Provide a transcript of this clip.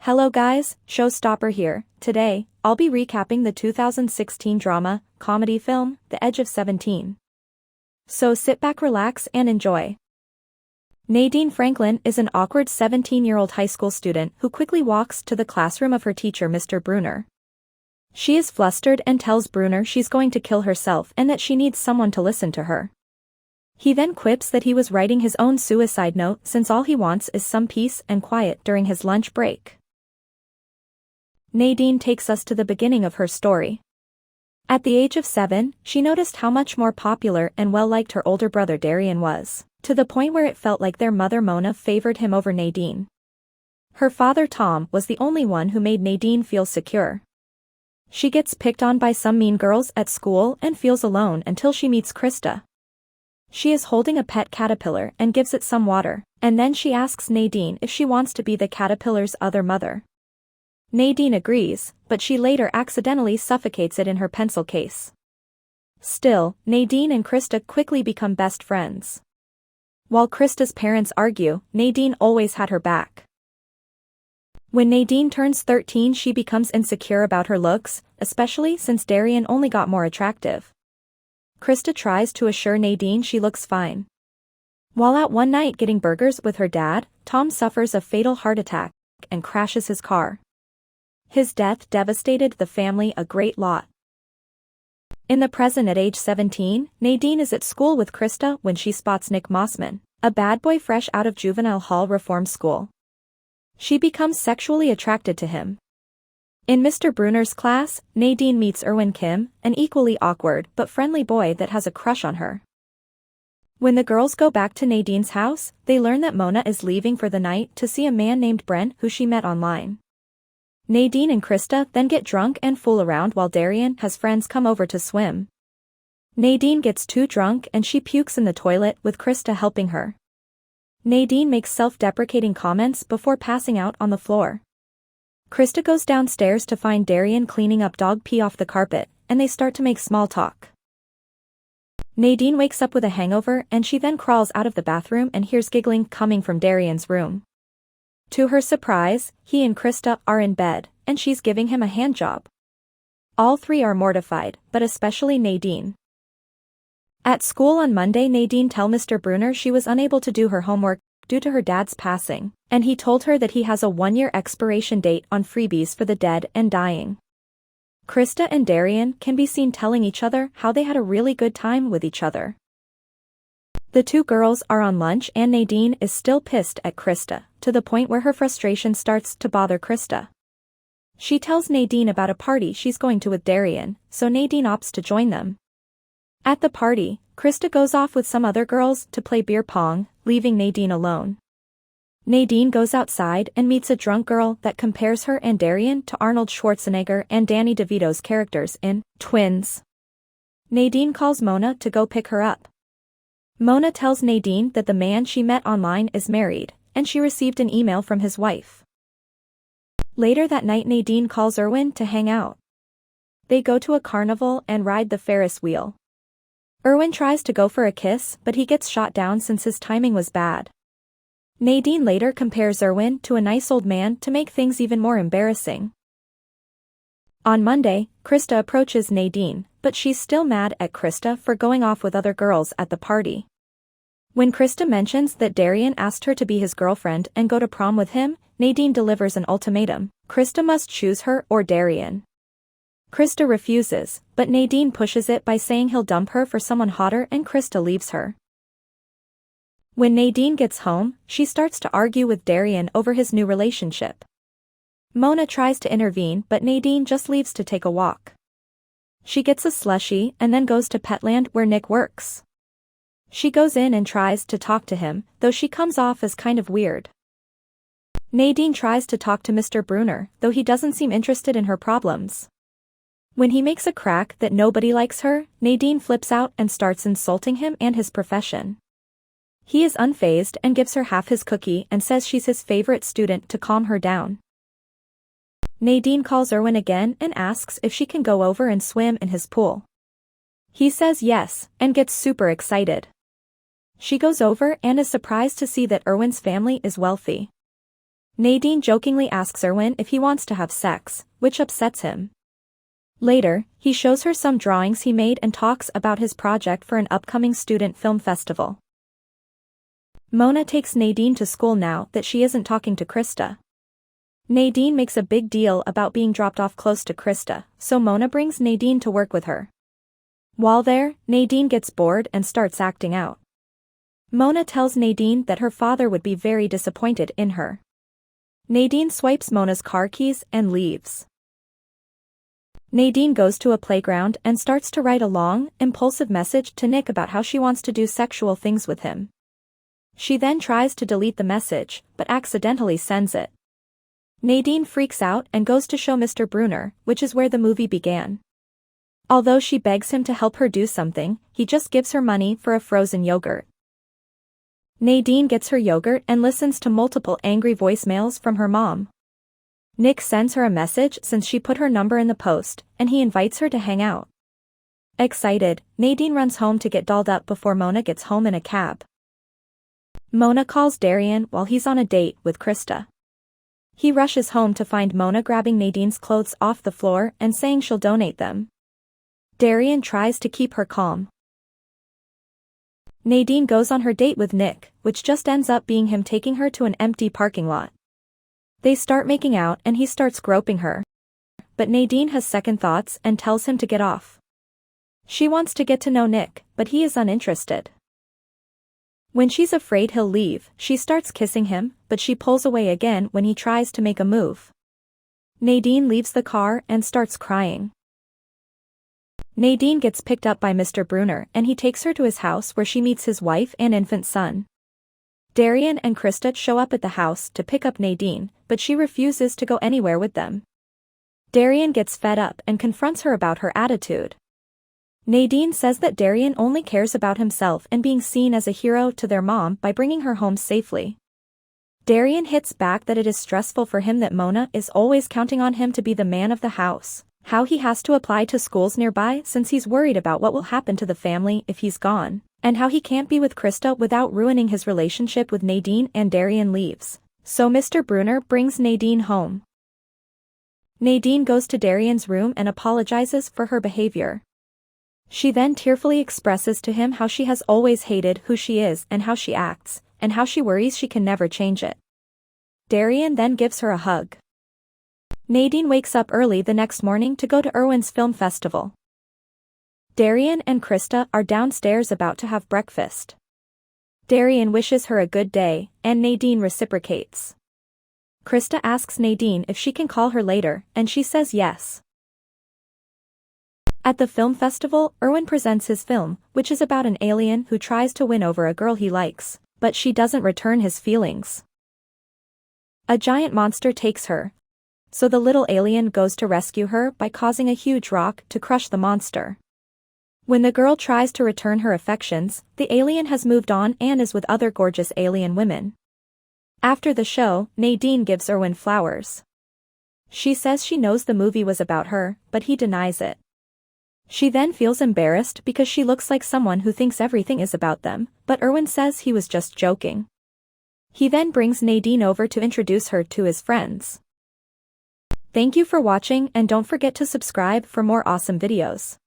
Hello guys, Showstopper here. Today, I'll be recapping the 2016 drama, comedy film, The Edge of 17. So sit back, relax, and enjoy. Nadine Franklin is an awkward 17-year-old high school student who quickly walks to the classroom of her teacher Mr. Brunner. She is flustered and tells Brunner she's going to kill herself and that she needs someone to listen to her. He then quips that he was writing his own suicide note since all he wants is some peace and quiet during his lunch break. Nadine takes us to the beginning of her story. At the age of 7, she noticed how much more popular and well-liked her older brother Darian was, to the point where it felt like their mother Mona favored him over Nadine. Her father Tom was the only one who made Nadine feel secure. She gets picked on by some mean girls at school and feels alone until she meets Krista. She is holding a pet caterpillar and gives it some water, and then she asks Nadine if she wants to be the caterpillar's other mother. Nadine agrees, but she later accidentally suffocates it in her pencil case. Still, Nadine and Krista quickly become best friends. While Krista's parents argue, Nadine always had her back. When Nadine turns 13, she becomes insecure about her looks, especially since Darian only got more attractive. Krista tries to assure Nadine she looks fine. While out one night getting burgers with her dad, Tom suffers a fatal heart attack and crashes his car. His death devastated the family a great lot. In the present at age 17, Nadine is at school with Krista when she spots Nick Mossman, a bad boy fresh out of juvenile hall reform school. She becomes sexually attracted to him. In Mr. Brunner's class, Nadine meets Erwin Kim, an equally awkward but friendly boy that has a crush on her. When the girls go back to Nadine's house, they learn that Mona is leaving for the night to see a man named Brent who she met online. Nadine and Krista then get drunk and fool around while Darian has friends come over to swim. Nadine gets too drunk and she pukes in the toilet with Krista helping her. Nadine makes self-deprecating comments before passing out on the floor. Krista goes downstairs to find Darian cleaning up dog pee off the carpet, and they start to make small talk. Nadine wakes up with a hangover and she then crawls out of the bathroom and hears giggling coming from Darian's room. To her surprise, he and Krista are in bed, and she's giving him a handjob. All three are mortified, but especially Nadine. At school on Monday, Nadine tells Mr. Brunner she was unable to do her homework due to her dad's passing, and he told her that he has a 1-year expiration date on freebies for the dead and dying. Krista and Darian can be seen telling each other how they had a really good time with each other. The two girls are on lunch and Nadine is still pissed at Krista, to the point where her frustration starts to bother Krista. She tells Nadine about a party she's going to with Darian, so Nadine opts to join them. At the party, Krista goes off with some other girls to play beer pong, leaving Nadine alone. Nadine goes outside and meets a drunk girl that compares her and Darian to Arnold Schwarzenegger and Danny DeVito's characters in Twins. Nadine calls Mona to go pick her up. Mona tells Nadine that the man she met online is married, and she received an email from his wife. Later that night, Nadine calls Erwin to hang out. They go to a carnival and ride the Ferris wheel. Erwin tries to go for a kiss, but he gets shot down since his timing was bad. Nadine later compares Erwin to a nice old man to make things even more embarrassing. On Monday, Krista approaches Nadine, but she's still mad at Krista for going off with other girls at the party. When Krista mentions that Darian asked her to be his girlfriend and go to prom with him, Nadine delivers an ultimatum: Krista must choose her or Darian. Krista refuses, but Nadine pushes it by saying he'll dump her for someone hotter and Krista leaves her. When Nadine gets home, she starts to argue with Darian over his new relationship. Mona tries to intervene but Nadine just leaves to take a walk. She gets a slushie and then goes to Petland where Nick works. She goes in and tries to talk to him, though she comes off as kind of weird. Nadine tries to talk to Mr. Brunner, though he doesn't seem interested in her problems. When he makes a crack that nobody likes her, Nadine flips out and starts insulting him and his profession. He is unfazed and gives her half his cookie and says she's his favorite student to calm her down. Nadine calls Erwin again and asks if she can go over and swim in his pool. He says yes, and gets super excited. She goes over and is surprised to see that Erwin's family is wealthy. Nadine jokingly asks Erwin if he wants to have sex, which upsets him. Later, he shows her some drawings he made and talks about his project for an upcoming student film festival. Mona takes Nadine to school now that she isn't talking to Krista. Nadine makes a big deal about being dropped off close to Krista, so Mona brings Nadine to work with her. While there, Nadine gets bored and starts acting out. Mona tells Nadine that her father would be very disappointed in her. Nadine swipes Mona's car keys and leaves. Nadine goes to a playground and starts to write a long, impulsive message to Nick about how she wants to do sexual things with him. She then tries to delete the message, but accidentally sends it. Nadine freaks out and goes to show Mr. Brunner, which is where the movie began. Although she begs him to help her do something, he just gives her money for a frozen yogurt. Nadine gets her yogurt and listens to multiple angry voicemails from her mom. Nick sends her a message since she put her number in the post, and he invites her to hang out. Excited, Nadine runs home to get dolled up before Mona gets home in a cab. Mona calls Darian while he's on a date with Krista. He rushes home to find Mona grabbing Nadine's clothes off the floor and saying she'll donate them. Darian tries to keep her calm. Nadine goes on her date with Nick, which just ends up being him taking her to an empty parking lot. They start making out and he starts groping her. But Nadine has second thoughts and tells him to get off. She wants to get to know Nick, but he is uninterested. When she's afraid he'll leave, she starts kissing him, but she pulls away again when he tries to make a move. Nadine leaves the car and starts crying. Nadine gets picked up by Mr. Brunner and he takes her to his house where she meets his wife and infant son. Darian and Krista show up at the house to pick up Nadine, but she refuses to go anywhere with them. Darian gets fed up and confronts her about her attitude. Nadine says that Darian only cares about himself and being seen as a hero to their mom by bringing her home safely. Darian hits back that it is stressful for him that Mona is always counting on him to be the man of the house, how he has to apply to schools nearby since he's worried about what will happen to the family if he's gone, and how he can't be with Krista without ruining his relationship with Nadine, and Darian leaves. So Mr. Brunner brings Nadine home. Nadine goes to Darian's room and apologizes for her behavior. She then tearfully expresses to him how she has always hated who she is and how she acts, and how she worries she can never change it. Darian then gives her a hug. Nadine wakes up early the next morning to go to Erwin's film festival. Darian and Krista are downstairs about to have breakfast. Darian wishes her a good day, and Nadine reciprocates. Krista asks Nadine if she can call her later, and she says yes. At the film festival, Erwin presents his film, which is about an alien who tries to win over a girl he likes, but she doesn't return his feelings. A giant monster takes her, so the little alien goes to rescue her by causing a huge rock to crush the monster. When the girl tries to return her affections, the alien has moved on and is with other gorgeous alien women. After the show, Nadine gives Erwin flowers. She says she knows the movie was about her, but he denies it. She then feels embarrassed because she looks like someone who thinks everything is about them, but Erwin says he was just joking. He then brings Nadine over to introduce her to his friends. Thank you for watching and don't forget to subscribe for more awesome videos.